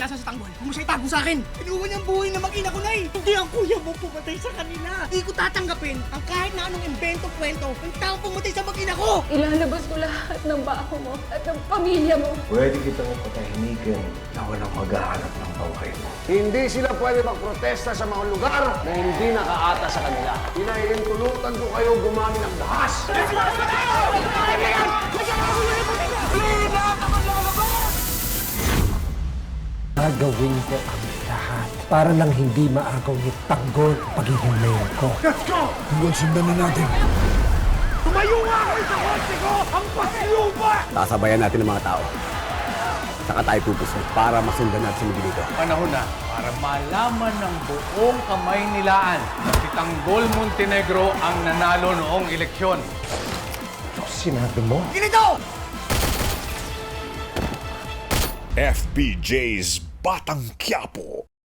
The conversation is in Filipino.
nasa sa tanggol. Huwag mo siya itago sa akin. Inuwan niyang buhay na mag-ina ko, Nay. Hindi ang kuya mo pumatay sa kanila. Hindi ko tatanggapin ang kahit na anong invento-kwento ng tao pumatay sa mag-ina ko. Ilalabas ko lahat ng baho mo at ng pamilya mo. Pwede kitang patahimikin na walang maghahanap ng buhay mo. Hindi sila pwede magprotesta sa mga lugar na hindi nakaata sa kanila. Pinahihintulutan ko kayo gumamit ng dahas. Gagawin ko ang lahat para lang hindi maagaw ni Tanggol ang pagiging mayor ko. Let's go! Tanggol, sundan na natin. Tumayo nga kayo sa kotse ko! Ang pasilupa! Sasabayan natin ang mga tao. Saka tayo pupusok para masundan natin sa dito. Panahon na para malaman ng buong kamay nilaan na si Tanggol Montenegro ang nanalo noong eleksyon. Sinabi mo? Ganito! FPJ's Batang Quiapo.